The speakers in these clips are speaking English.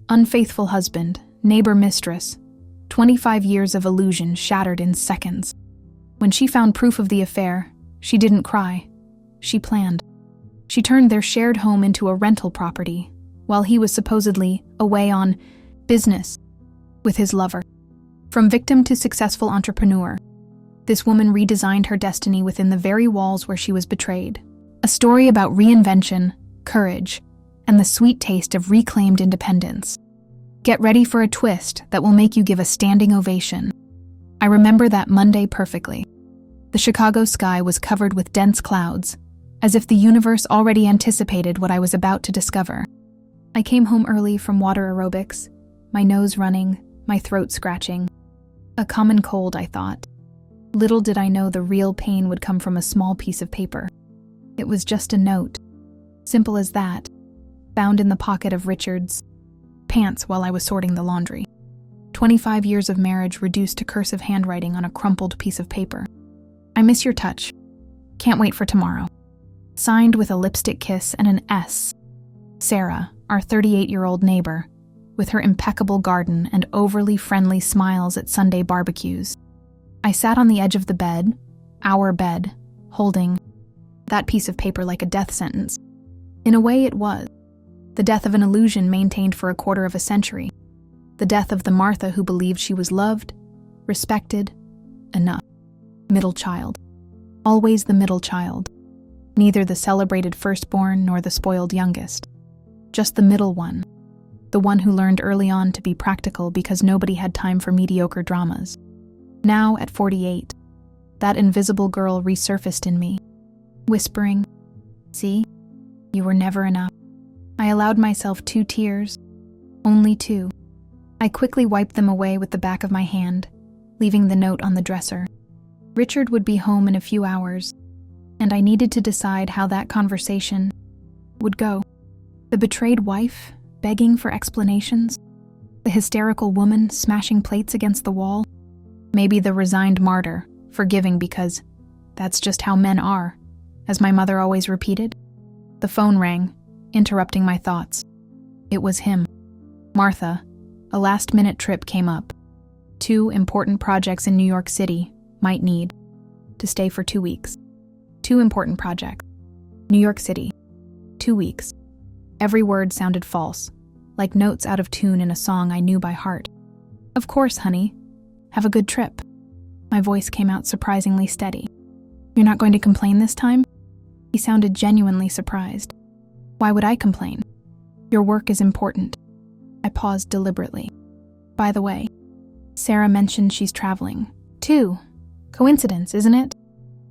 Unfaithful husband, neighbor mistress, 25 years of illusion shattered in seconds. When she found proof of the affair, she didn't cry. She planned. She turned their shared home into a rental property, while he was supposedly away on business with his lover. From victim to successful entrepreneur, this woman redesigned her destiny within the very walls where she was betrayed. A story about reinvention, courage, and the sweet taste of reclaimed independence. Get ready for a twist that will make you give a standing ovation. I remember that Monday perfectly. The Chicago sky was covered with dense clouds, as if the universe already anticipated what I was about to discover. I came home early from water aerobics, my nose running, my throat scratching. A common cold, I thought. Little did I know the real pain would come from a small piece of paper. It was just a note, simple as that, found in the pocket of Richard's pants while I was sorting the laundry. 25 years of marriage reduced to cursive handwriting on a crumpled piece of paper. I miss your touch. Can't wait for tomorrow. Signed with a lipstick kiss and an S. Sarah, our 38-year-old neighbor, with her impeccable garden and overly friendly smiles at Sunday barbecues. I sat on the edge of the bed, our bed, holding that piece of paper like a death sentence. In a way, it was. The death of an illusion maintained for a quarter of a century. The death of the Martha who believed she was loved, respected, enough. Middle child. Always the middle child. Neither the celebrated firstborn nor the spoiled youngest. Just the middle one. The one who learned early on to be practical because nobody had time for mediocre dramas. Now, at 48, that invisible girl resurfaced in me, whispering, "See, you were never enough." I allowed myself 2 tears, only 2. I quickly wiped them away with the back of my hand, leaving the note on the dresser. Richard would be home in a few hours, and I needed to decide how that conversation would go. The betrayed wife, begging for explanations? The hysterical woman smashing plates against the wall? Maybe the resigned martyr, forgiving because that's just how men are, as my mother always repeated? The phone rang, interrupting my thoughts. It was him. Martha. A last-minute trip came up. 2 important projects in New York City might need to stay for 2 weeks. 2 important projects. New York City. 2 weeks. Every word sounded false, like notes out of tune in a song I knew by heart. "Of course, honey. Have a good trip." My voice came out surprisingly steady. "You're not going to complain this time?" He sounded genuinely surprised. "Why would I complain? Your work is important." I paused deliberately. "By the way, Sarah mentioned she's traveling, too. Coincidence, isn't it?"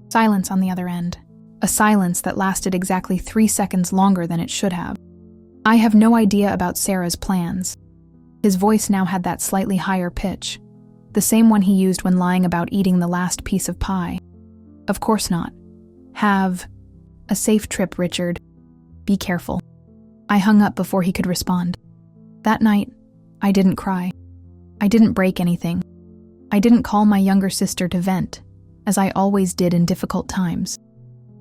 Silence on the other end. A silence that lasted exactly 3 seconds longer than it should have. "I have no idea about Sarah's plans." His voice now had that slightly higher pitch, the same one he used when lying about eating the last piece of pie. "Of course not. Have a safe trip, Richard. Be careful." I hung up before he could respond. That night, I didn't cry. I didn't break anything. I didn't call my younger sister to vent, as I always did in difficult times.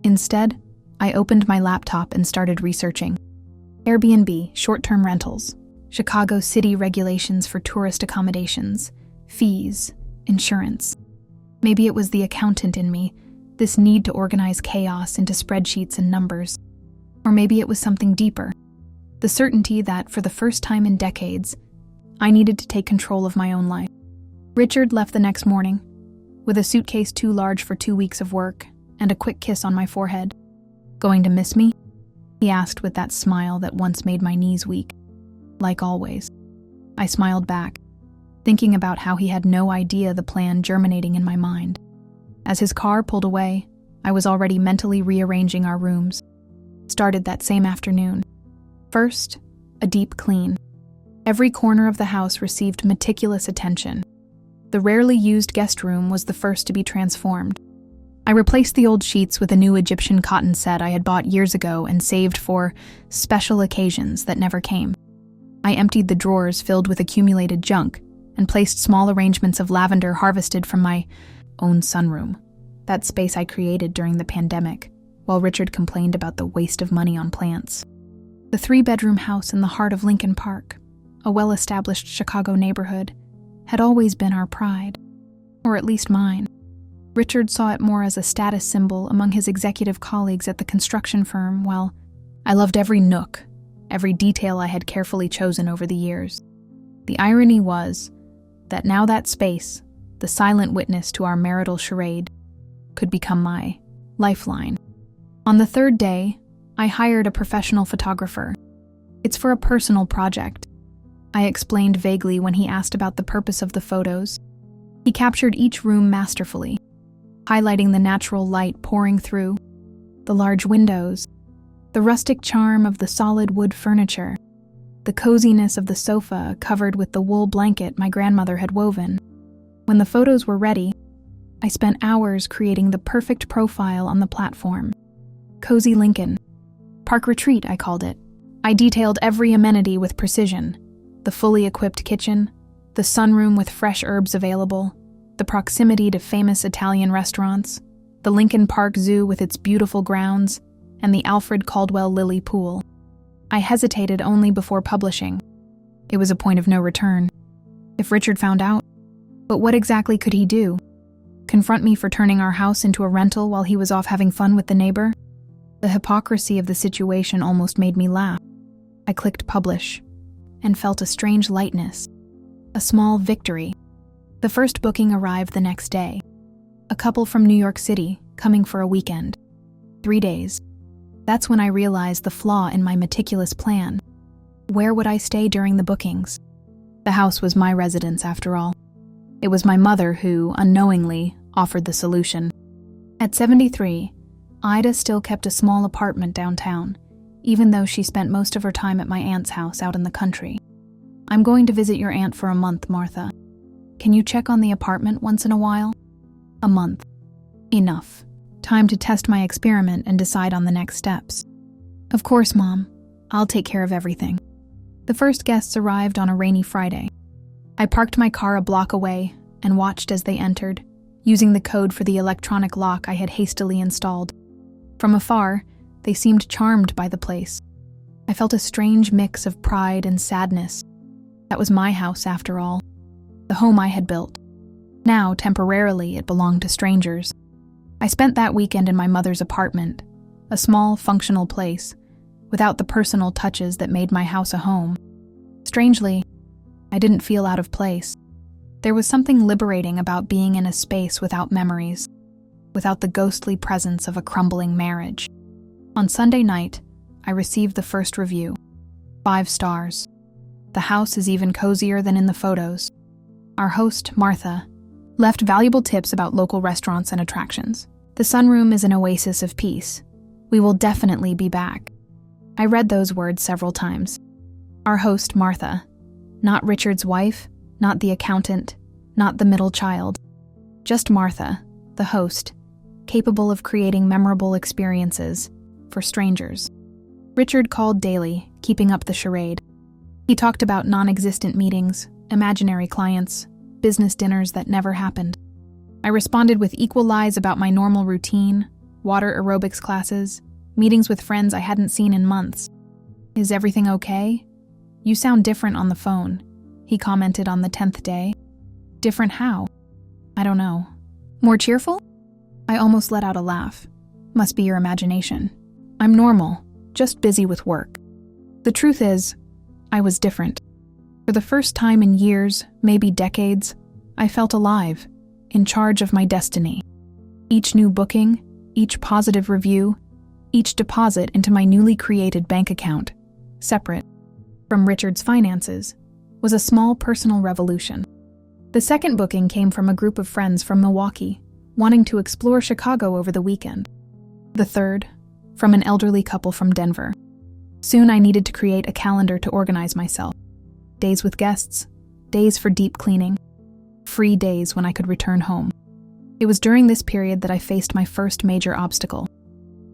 Instead, I opened my laptop and started researching. Airbnb, short-term rentals, Chicago city regulations for tourist accommodations, fees, insurance. Maybe it was the accountant in me, this need to organize chaos into spreadsheets and numbers. Or maybe it was something deeper, the certainty that, for the first time in decades, I needed to take control of my own life. Richard left the next morning, with a suitcase too large for 2 weeks of work and a quick kiss on my forehead. "Going to miss me?" he asked with that smile that once made my knees weak. Like always. I smiled back, thinking about how he had no idea the plan germinating in my mind. As his car pulled away, I was already mentally rearranging our rooms. Started that same afternoon. First, a deep clean. Every corner of the house received meticulous attention. The rarely used guest room was the first to be transformed. I replaced the old sheets with a new Egyptian cotton set I had bought years ago and saved for special occasions that never came. I emptied the drawers filled with accumulated junk and placed small arrangements of lavender harvested from my own sunroom, that space I created during the pandemic, while Richard complained about the waste of money on plants. The 3-bedroom house in the heart of Lincoln Park, a well-established Chicago neighborhood, had always been our pride. Or at least mine. Richard saw it more as a status symbol among his executive colleagues at the construction firm, while I loved every nook, every detail I had carefully chosen over the years. The irony was that now that space, the silent witness to our marital charade, could become my lifeline. On the third day, I hired a professional photographer. It's for a personal project, I explained vaguely when he asked about the purpose of the photos. He captured each room masterfully, highlighting the natural light pouring through, the large windows, the rustic charm of the solid wood furniture, the coziness of the sofa covered with the wool blanket my grandmother had woven. When the photos were ready, I spent hours creating the perfect profile on the platform. Cozy Lincoln. Park Retreat, I called it. I detailed every amenity with precision. The fully equipped kitchen, the sunroom with fresh herbs available, the proximity to famous Italian restaurants, the Lincoln Park Zoo with its beautiful grounds, and the Alfred Caldwell Lilly Pool. I hesitated only before publishing. It was a point of no return. If Richard found out, but what exactly could he do? Confront me for turning our house into a rental while he was off having fun with the neighbor? The hypocrisy of the situation almost made me laugh. I clicked publish and felt a strange lightness, a small victory. The first booking arrived the next day. A couple from New York City coming for a weekend. 3 days. That's when I realized the flaw in my meticulous plan. Where would I stay during the bookings? The house was my residence after all. It was my mother who, unknowingly, offered the solution. At 73, Ida still kept a small apartment downtown, even though she spent most of her time at my aunt's house out in the country. I'm going to visit your aunt for a month, Martha. Can you check on the apartment once in a while? A month. Enough. Time to test my experiment and decide on the next steps. Of course, Mom. I'll take care of everything. The first guests arrived on a rainy Friday. I parked my car a block away and watched as they entered, using the code for the electronic lock I had hastily installed. From afar, they seemed charmed by the place. I felt a strange mix of pride and sadness. That was my house, after all. The home I had built. Now, temporarily, it belonged to strangers. I spent that weekend in my mother's apartment, a small, functional place, without the personal touches that made my house a home. Strangely, I didn't feel out of place. There was something liberating about being in a space without memories, without the ghostly presence of a crumbling marriage. On Sunday night, I received the first review. 5 stars. The house is even cozier than in the photos. Our host, Martha, left valuable tips about local restaurants and attractions. The sunroom is an oasis of peace. We will definitely be back. I read those words several times. Our host, Martha. Not Richard's wife, not the accountant, not the middle child. Just Martha, the host, capable of creating memorable experiences for strangers. Richard called daily, keeping up the charade. He talked about non-existent meetings, imaginary clients, business dinners that never happened. I responded with equal lies about my normal routine, water aerobics classes, meetings with friends I hadn't seen in months. Is everything okay? You sound different on the phone, he commented on the 10th day. Different how? I don't know. More cheerful? I almost let out a laugh. Must be your imagination. I'm normal, just busy with work. The truth is, I was different. For the first time in years, maybe decades, I felt alive, in charge of my destiny. Each new booking, each positive review, each deposit into my newly created bank account, separate from Richard's finances, was a small personal revolution. The second booking came from a group of friends from Milwaukee, wanting to explore Chicago over the weekend. The third, from an elderly couple from Denver. Soon I needed to create a calendar to organize myself. Days with guests, days for deep cleaning, free days when I could return home. It was during this period that I faced my first major obstacle.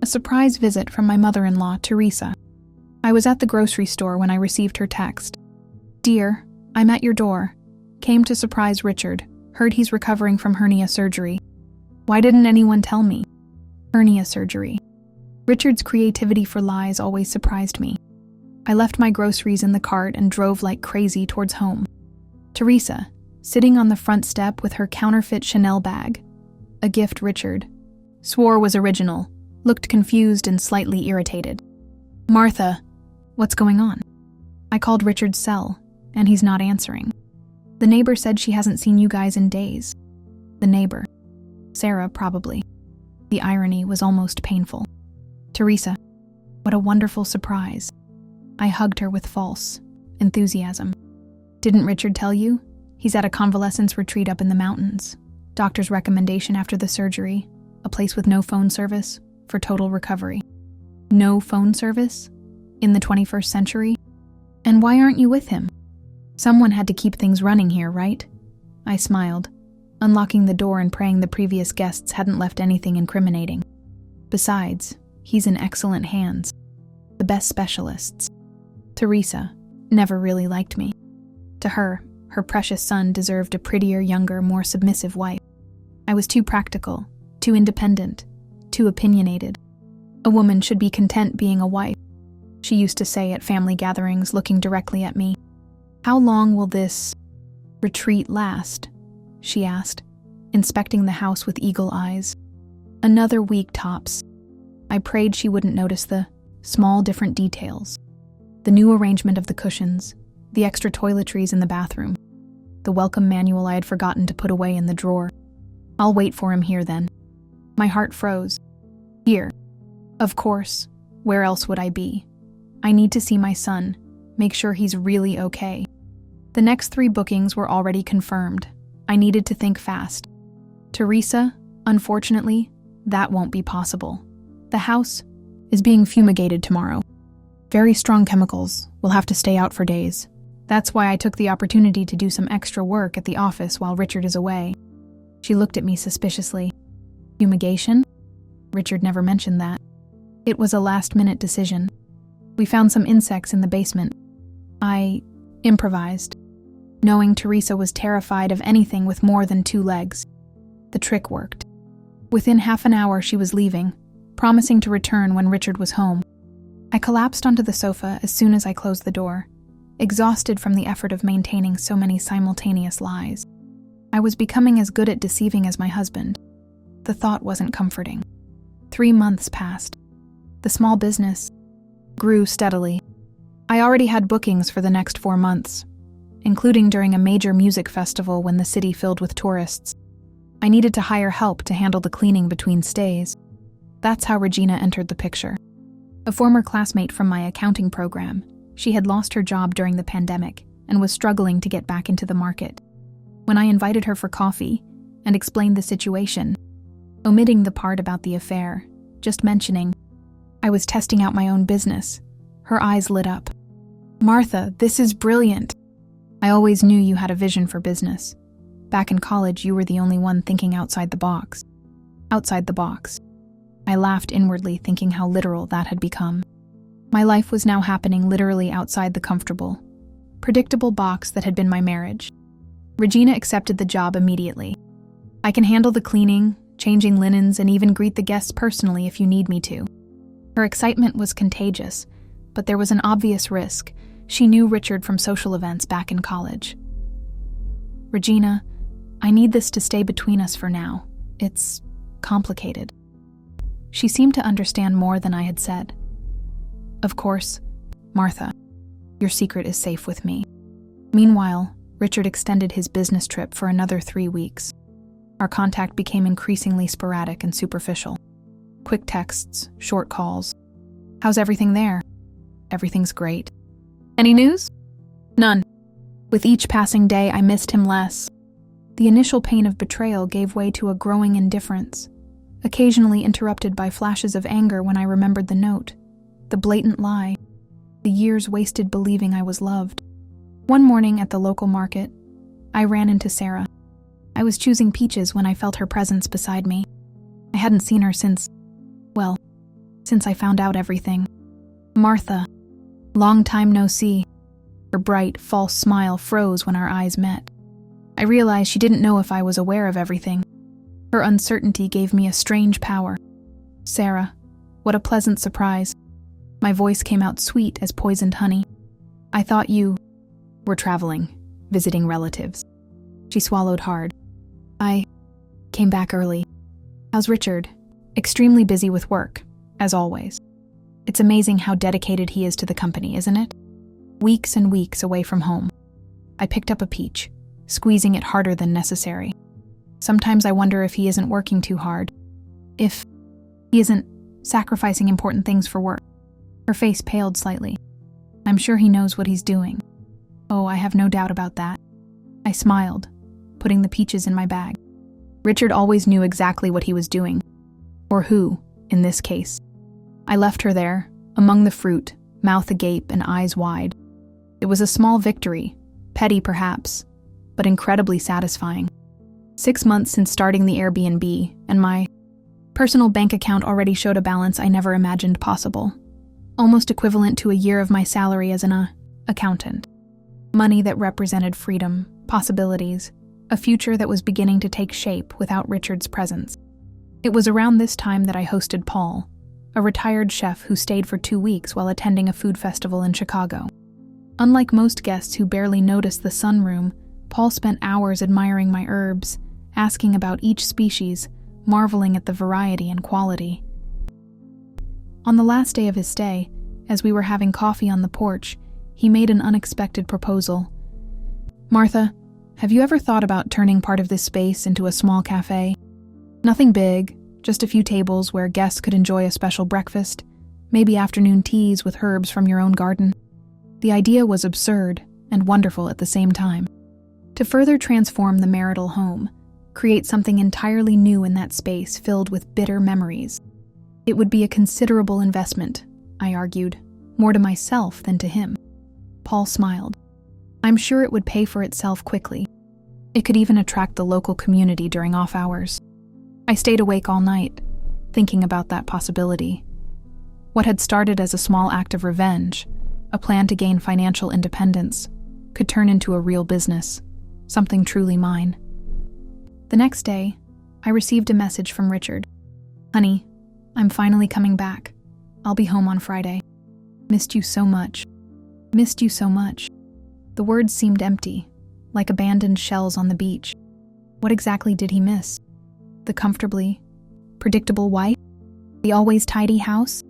A surprise visit from my mother-in-law, Teresa. I was at the grocery store when I received her text. Dear, I'm at your door. Came to surprise Richard. Heard he's recovering from hernia surgery. Why didn't anyone tell me? Hernia surgery. Richard's creativity for lies always surprised me. I left my groceries in the cart and drove like crazy towards home. Teresa, sitting on the front step with her counterfeit Chanel bag, a gift Richard swore was original, looked confused and slightly irritated. "Martha, what's going on?" I called Richard's cell, and he's not answering. The neighbor said she hasn't seen you guys in days. The neighbor. Sarah, probably. The irony was almost painful. Teresa, what a wonderful surprise. I hugged her with false enthusiasm. Didn't Richard tell you? He's at a convalescence retreat up in the mountains. Doctor's recommendation after the surgery, a place with no phone service for total recovery. No phone service? In the 21st century? And why aren't you with him? Someone had to keep things running here, right? I smiled, unlocking the door and praying the previous guests hadn't left anything incriminating. Besides, he's in excellent hands. The best specialists. Teresa never really liked me. To her precious son deserved a prettier, younger, more submissive wife. I was too practical, too independent, too opinionated. A woman should be content being a wife, she used to say at family gatherings, looking directly at me. How long will this retreat last? She asked, inspecting the house with eagle eyes. Another week tops. I prayed she wouldn't notice the small different details. The new arrangement of the cushions, the extra toiletries in the bathroom, the welcome manual I had forgotten to put away in the drawer. I'll wait for him here then. My heart froze. Here. Of course. Where else would I be? I need to see my son, make sure he's really okay. The next 3 bookings were already confirmed. I needed to think fast. Teresa, unfortunately, that won't be possible. The house is being fumigated tomorrow. Very strong chemicals. We'll have to stay out for days. That's why I took the opportunity to do some extra work at the office while Richard is away. She looked at me suspiciously. Fumigation? Richard never mentioned that. It was a last-minute decision. We found some insects in the basement. I improvised, knowing Teresa was terrified of anything with more than 2 legs. The trick worked. Within half an hour she was leaving, promising to return when Richard was home. I collapsed onto the sofa as soon as I closed the door, exhausted from the effort of maintaining so many simultaneous lies. I was becoming as good at deceiving as my husband. The thought wasn't comforting. 3 months passed. The small business grew steadily. I already had bookings for the next 4 months, including during a major music festival when the city filled with tourists. I needed to hire help to handle the cleaning between stays. That's how Regina entered the picture. A former classmate from my accounting program, she had lost her job during the pandemic and was struggling to get back into the market. When I invited her for coffee and explained the situation, omitting the part about the affair, just mentioning I was testing out my own business, her eyes lit up. "Martha, this is brilliant. I always knew you had a vision for business. Back in college, you were the only one thinking outside the box." Outside the box. I laughed inwardly, thinking how literal that had become. My life was now happening literally outside the comfortable, predictable box that had been my marriage. Regina accepted the job immediately. "I can handle the cleaning, changing linens, and even greet the guests personally if you need me to." Her excitement was contagious, but there was an obvious risk. She knew Richard from social events back in college. "Regina, I need this to stay between us for now. It's complicated." She seemed to understand more than I had said. "Of course, Martha, your secret is safe with me." Meanwhile, Richard extended his business trip for another 3 weeks. Our contact became increasingly sporadic and superficial. Quick texts, short calls. "How's everything there?" "Everything's great." "Any news?" "None." With each passing day, I missed him less. The initial pain of betrayal gave way to a growing indifference, occasionally interrupted by flashes of anger when I remembered the note, the blatant lie, the years wasted believing I was loved. One morning at the local market, I ran into Sarah. I was choosing peaches when I felt her presence beside me. I hadn't seen her since I found out everything. "Martha, long time no see." Her bright, false smile froze when our eyes met. I realized she didn't know if I was aware of everything. Her uncertainty gave me a strange power. "Sarah, what a pleasant surprise." My voice came out sweet as poisoned honey. "I thought you were traveling, visiting relatives." She swallowed hard. "I came back early." "How's Richard?" "Extremely busy with work, as always. It's amazing how dedicated he is to the company, isn't it? Weeks and weeks away from home." I picked up a peach, squeezing it harder than necessary. "Sometimes I wonder if he isn't working too hard. If he isn't sacrificing important things for work." Her face paled slightly. "I'm sure he knows what he's doing." "Oh, I have no doubt about that." I smiled, putting the peaches in my bag. Richard always knew exactly what he was doing. Or who, in this case. I left her there, among the fruit, mouth agape and eyes wide. It was a small victory, petty perhaps, but incredibly satisfying. 6 months since starting the Airbnb, and my personal bank account already showed a balance I never imagined possible. Almost equivalent to a year of my salary as an accountant. Money that represented freedom, possibilities, a future that was beginning to take shape without Richard's presence. It was around this time that I hosted Paul, a retired chef who stayed for 2 weeks while attending a food festival in Chicago. Unlike most guests who barely noticed the sunroom, Paul spent hours admiring my herbs, asking about each species, marveling at the variety and quality. On the last day of his stay, as we were having coffee on the porch, he made an unexpected proposal. "Martha, have you ever thought about turning part of this space into a small cafe? Nothing big, just a few tables where guests could enjoy a special breakfast, maybe afternoon teas with herbs from your own garden." The idea was absurd and wonderful at the same time. To further transform the marital home, create something entirely new in that space filled with bitter memories. It would be a considerable investment, I argued, more to myself than to him. Paul smiled. "I'm sure it would pay for itself quickly. It could even attract the local community during off hours." I stayed awake all night, thinking about that possibility. What had started as a small act of revenge, a plan to gain financial independence, could turn into a real business, something truly mine. The next day, I received a message from Richard. "Honey, I'm finally coming back. I'll be home on Friday. Missed you so much. Missed you so much." The words seemed empty, like abandoned shells on the beach. What exactly did he miss? The comfortably predictable wife? The always tidy house?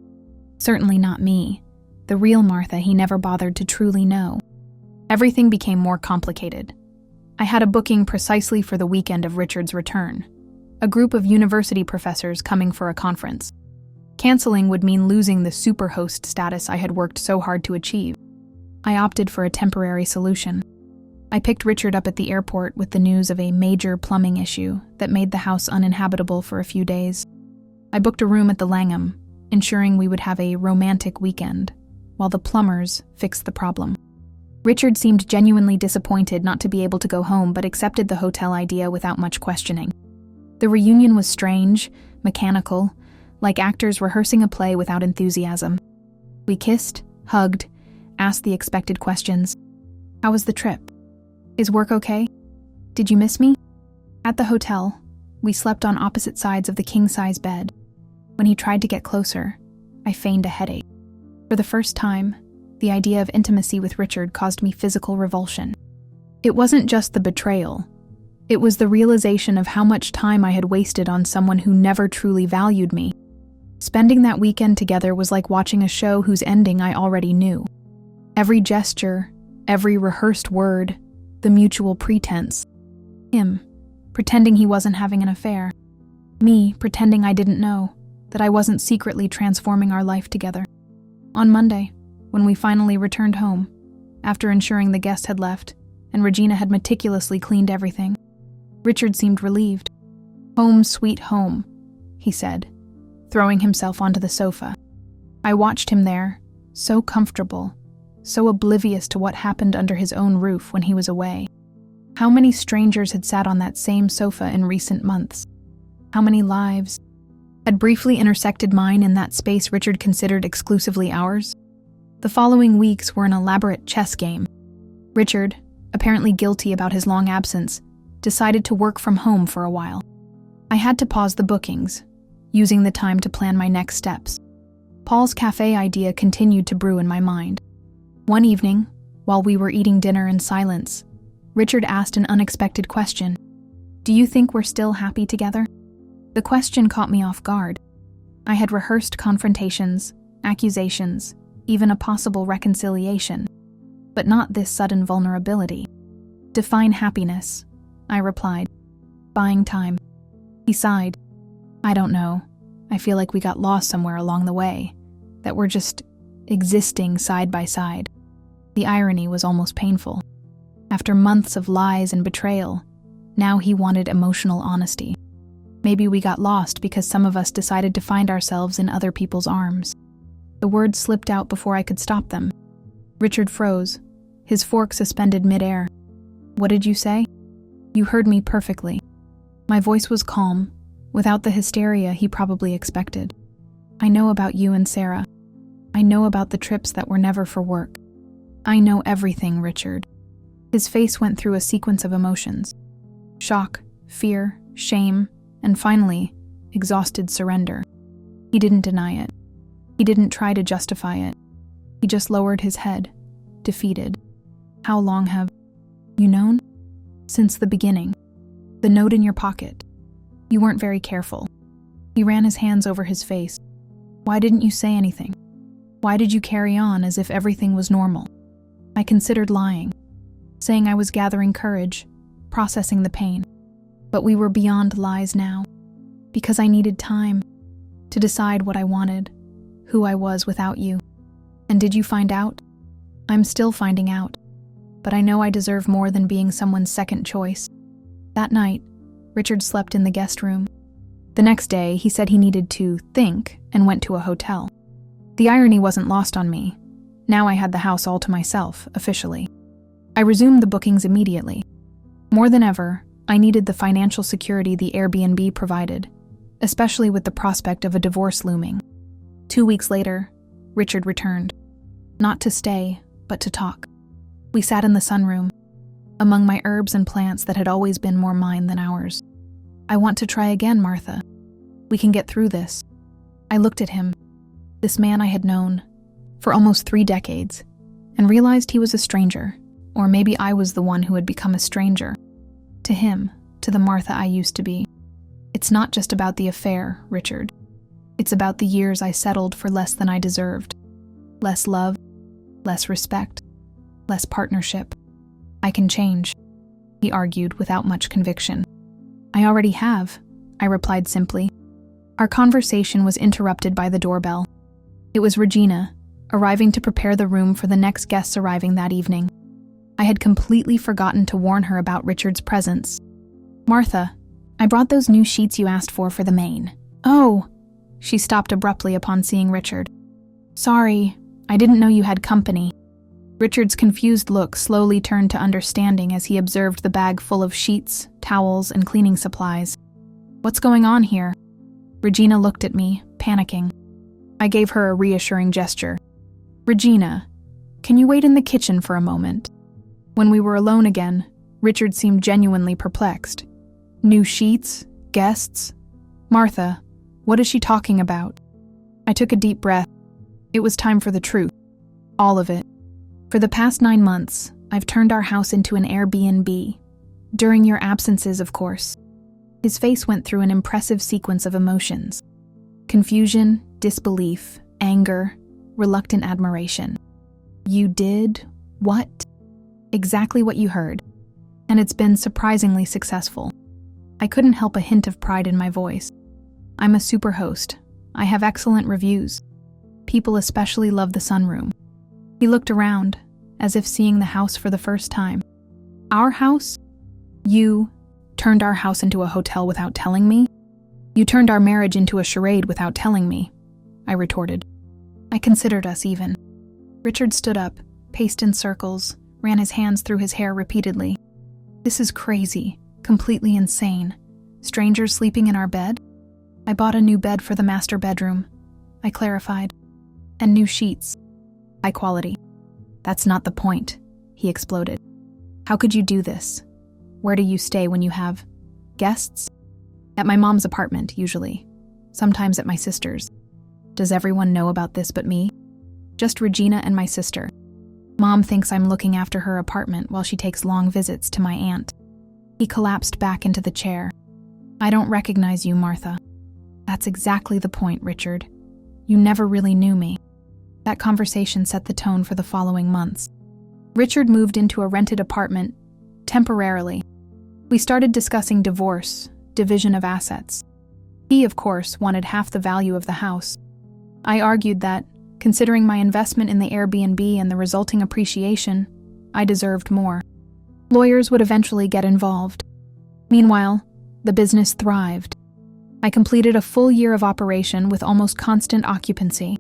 Certainly not me, the real Martha he never bothered to truly know. Everything became more complicated. I had a booking precisely for the weekend of Richard's return, a group of university professors coming for a conference. Canceling would mean losing the superhost status I had worked so hard to achieve. I opted for a temporary solution. I picked Richard up at the airport with the news of a major plumbing issue that made the house uninhabitable for a few days. I booked a room at the Langham, ensuring we would have a romantic weekend, while the plumbers fixed the problem. Richard seemed genuinely disappointed not to be able to go home, but accepted the hotel idea without much questioning. The reunion was strange, mechanical, like actors rehearsing a play without enthusiasm. We kissed, hugged, asked the expected questions. "How was the trip? Is work okay? Did you miss me?" At the hotel, we slept on opposite sides of the king-size bed. When he tried to get closer, I feigned a headache. For the first time, the idea of intimacy with Richard caused me physical revulsion. It wasn't just the betrayal. It was the realization of how much time I had wasted on someone who never truly valued me. Spending that weekend together was like watching a show whose ending I already knew. Every gesture, every rehearsed word, the mutual pretense. Him, pretending he wasn't having an affair. Me, pretending I didn't know, that I wasn't secretly transforming our life together. On Monday, when we finally returned home, after ensuring the guests had left and Regina had meticulously cleaned everything, Richard seemed relieved. "Home sweet home," he said, throwing himself onto the sofa. I watched him there, so comfortable, so oblivious to what happened under his own roof when he was away. How many strangers had sat on that same sofa in recent months? How many lives had briefly intersected mine in that space Richard considered exclusively ours? The following weeks were an elaborate chess game. Richard, apparently guilty about his long absence, decided to work from home for a while. I had to pause the bookings, using the time to plan my next steps. Paul's cafe idea continued to brew in my mind. One evening, while we were eating dinner in silence, Richard asked an unexpected question. "Do you think we're still happy together?" The question caught me off guard. I had rehearsed confrontations, accusations, even a possible reconciliation, but not this sudden vulnerability. "Define happiness," I replied, buying time. He sighed. "I don't know. I feel like we got lost somewhere along the way, that we're just existing side by side." The irony was almost painful. After months of lies and betrayal, now he wanted emotional honesty. Maybe we got lost because some of us decided to find ourselves in other people's arms. The words slipped out before I could stop them. Richard froze, his fork suspended midair. "What did you say?" "You heard me perfectly." My voice was calm, without the hysteria he probably expected. "I know about you and Sarah. I know about the trips that were never for work. I know everything, Richard." His face went through a sequence of emotions. Shock, fear, shame, and finally, exhausted surrender. He didn't deny it. He didn't try to justify it. He just lowered his head, defeated. "How long have you known?" "Since the beginning. The note in your pocket. You weren't very careful." He ran his hands over his face. "Why didn't you say anything? Why did you carry on as if everything was normal?" I considered lying, saying I was gathering courage, processing the pain. But we were beyond lies now, because I needed time to decide what I wanted, who I was without you. "And did you find out?" "I'm still finding out, but I know I deserve more than being someone's second choice." That night, Richard slept in the guest room. The next day, he said he needed to think and went to a hotel. The irony wasn't lost on me. Now I had the house all to myself, officially. I resumed the bookings immediately. More than ever, I needed the financial security the Airbnb provided, especially with the prospect of a divorce looming. 2 weeks later, Richard returned. Not to stay, but to talk. We sat in the sunroom, among my herbs and plants that had always been more mine than ours. "I want to try again, Martha. We can get through this." I looked at him, this man I had known for almost 3 decades, and realized he was a stranger, or maybe I was the one who had become a stranger. To him, to the Martha I used to be. "It's not just about the affair, Richard. It's about the years I settled for less than I deserved. Less love, less respect, less partnership. I can change," he argued without much conviction. "I already have," I replied simply. Our conversation was interrupted by the doorbell. It was Regina, arriving to prepare the room for the next guests arriving that evening. I had completely forgotten to warn her about Richard's presence. "Martha, I brought those new sheets you asked for the main." "Oh!" She stopped abruptly upon seeing Richard. "Sorry, I didn't know you had company." Richard's confused look slowly turned to understanding as he observed the bag full of sheets, towels, and cleaning supplies. "What's going on here?" Regina looked at me, panicking. I gave her a reassuring gesture. "Regina, can you wait in the kitchen for a moment?" When we were alone again, Richard seemed genuinely perplexed. "New sheets? Guests? Martha, what is she talking about?" I took a deep breath. It was time for the truth. All of it. "For the past 9 months, I've turned our house into an Airbnb. During your absences, of course." His face went through an impressive sequence of emotions. Confusion, disbelief, anger, reluctant admiration. "You did what?" "Exactly what you heard. And it's been surprisingly successful." I couldn't help a hint of pride in my voice. "I'm a superhost. I have excellent reviews. People especially love the sunroom." He looked around, as if seeing the house for the first time. "Our house? You turned our house into a hotel without telling me? You turned our marriage into a charade without telling me," I retorted. "I considered us even." Richard stood up, paced in circles, ran his hands through his hair repeatedly. "This is crazy, completely insane. Strangers sleeping in our bed?" "I bought a new bed for the master bedroom," I clarified. "And new sheets. High quality." "That's not the point," he exploded. "How could you do this? Where do you stay when you have guests?" "At my mom's apartment, usually. Sometimes at my sister's." Does everyone know about this but me? Just Regina and my sister. Mom thinks I'm looking after her apartment while she takes long visits to my aunt. He collapsed back into the chair. I don't recognize you, Martha. That's exactly the point, Richard. You never really knew me. That conversation set the tone for the following months. Richard moved into a rented apartment, temporarily. We started discussing divorce, division of assets. He, of course, wanted half the value of the house. I argued that, considering my investment in the Airbnb and the resulting appreciation, I deserved more. Lawyers would eventually get involved. Meanwhile, the business thrived. I completed a full year of operation with almost constant occupancy.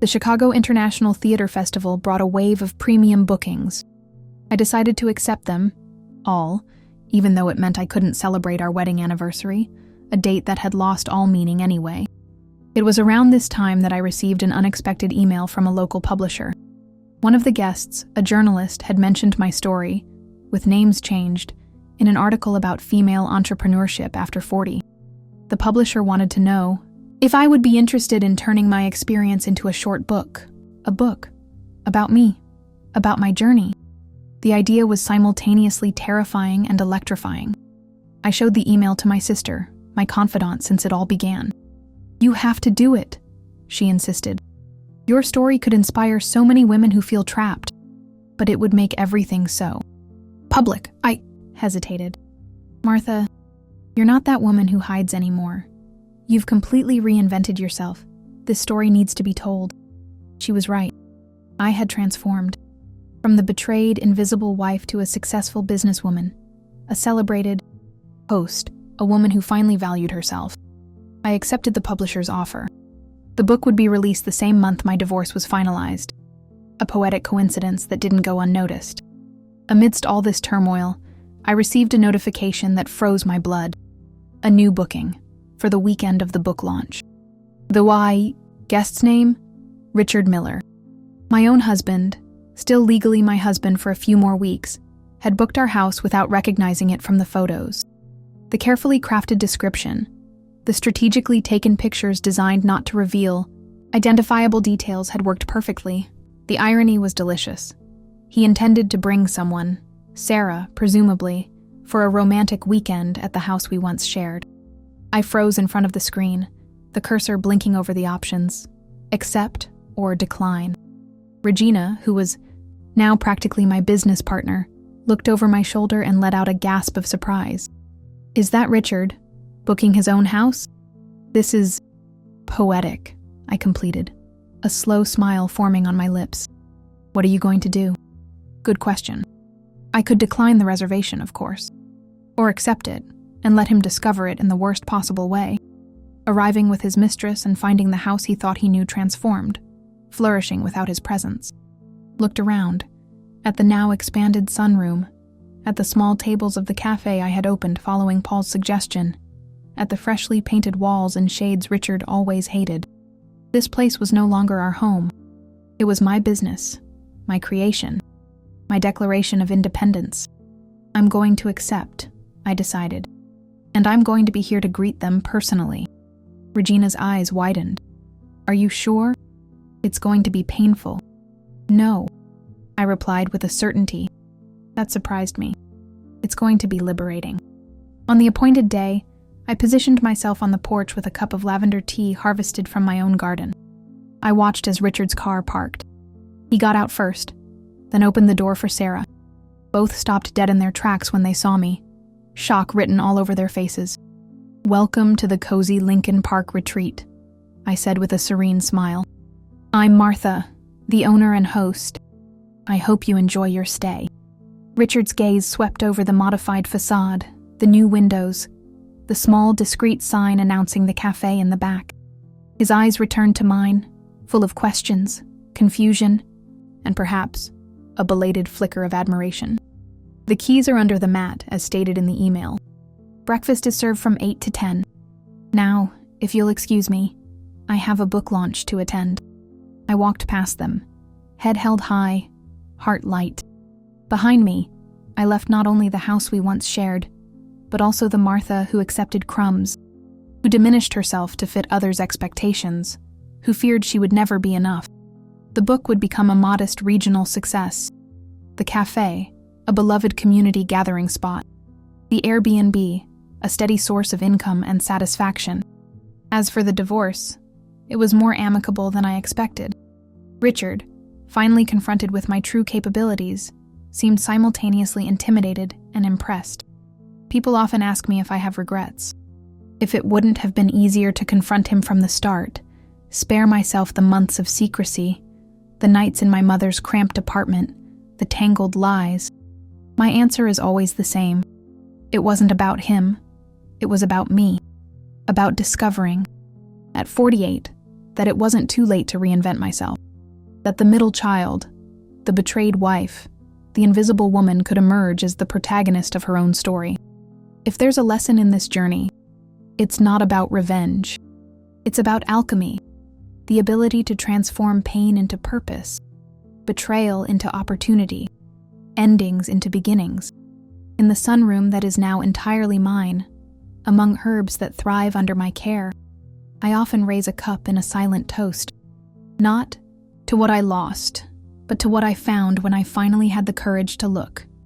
The Chicago International Theater Festival brought a wave of premium bookings. I decided to accept them, all, even though it meant I couldn't celebrate our wedding anniversary, a date that had lost all meaning anyway. It was around this time that I received an unexpected email from a local publisher. One of the guests, a journalist, had mentioned my story, with names changed, in an article about female entrepreneurship after 40. The publisher wanted to know if I would be interested in turning my experience into a short book, a book about me, about my journey. The idea was simultaneously terrifying and electrifying. I showed the email to my sister, my confidant since it all began. You have to do it, she insisted. Your story could inspire so many women who feel trapped, but it would make everything so public. I hesitated. Martha, you're not that woman who hides anymore. You've completely reinvented yourself. This story needs to be told. She was right. I had transformed. From the betrayed, invisible wife to a successful businesswoman, a celebrated host, a woman who finally valued herself. I accepted the publisher's offer. The book would be released the same month my divorce was finalized. A poetic coincidence that didn't go unnoticed. Amidst all this turmoil, I received a notification that froze my blood. A new booking, for the weekend of the book launch. The guest's name? Richard Miller. My own husband, still legally my husband for a few more weeks, had booked our house without recognizing it from the photos. The carefully crafted description, the strategically taken pictures designed not to reveal identifiable details had worked perfectly. The irony was delicious. He intended to bring someone, Sarah, presumably, for a romantic weekend at the house we once shared. I froze in front of the screen, the cursor blinking over the options, accept or decline. Regina, who was now practically my business partner, looked over my shoulder and let out a gasp of surprise. Is that Richard, booking his own house? This is poetic, I completed, a slow smile forming on my lips. What are you going to do? Good question. I could decline the reservation, of course, or accept it and let him discover it in the worst possible way, arriving with his mistress and finding the house he thought he knew transformed, flourishing without his presence. Looked around, at the now expanded sunroom, at the small tables of the cafe I had opened following Paul's suggestion, at the freshly painted walls and shades Richard always hated. This place was no longer our home. It was my business, my creation, my declaration of independence. I'm going to accept, I decided, and I'm going to be here to greet them personally. Regina's eyes widened. Are you sure? It's going to be painful. No, I replied with a certainty that surprised me. It's going to be liberating. On the appointed day, I positioned myself on the porch with a cup of lavender tea harvested from my own garden. I watched as Richard's car parked. He got out first, then opened the door for Sarah. Both stopped dead in their tracks when they saw me, shock written all over their faces. Welcome to the cozy Lincoln Park retreat, I said with a serene smile. I'm Martha, the owner and host. I hope you enjoy your stay. Richard's gaze swept over the modified facade, the new windows, the small, discreet sign announcing the cafe in the back. His eyes returned to mine, full of questions, confusion, and perhaps a belated flicker of admiration. The keys are under the mat, as stated in the email. Breakfast is served from 8 to 10. Now, if you'll excuse me, I have a book launch to attend. I walked past them, head held high, heart light. Behind me, I left not only the house we once shared, but also the Martha who accepted crumbs, who diminished herself to fit others' expectations, who feared she would never be enough. The book would become a modest regional success. The cafe, a beloved community gathering spot. The Airbnb, a steady source of income and satisfaction. As for the divorce, it was more amicable than I expected. Richard, finally confronted with my true capabilities, seemed simultaneously intimidated and impressed. People often ask me if I have regrets. If it wouldn't have been easier to confront him from the start, spare myself the months of secrecy, the nights in my mother's cramped apartment, the tangled lies. My answer is always the same. It wasn't about him. It was about me. About discovering, at 48, that it wasn't too late to reinvent myself. That the middle child, the betrayed wife, the invisible woman could emerge as the protagonist of her own story. If there's a lesson in this journey, it's not about revenge. It's about alchemy, the ability to transform pain into purpose, betrayal into opportunity, endings into beginnings. In the sunroom that is now entirely mine, among herbs that thrive under my care, I often raise a cup in a silent toast, not to what I lost, but to what I found when I finally had the courage to look.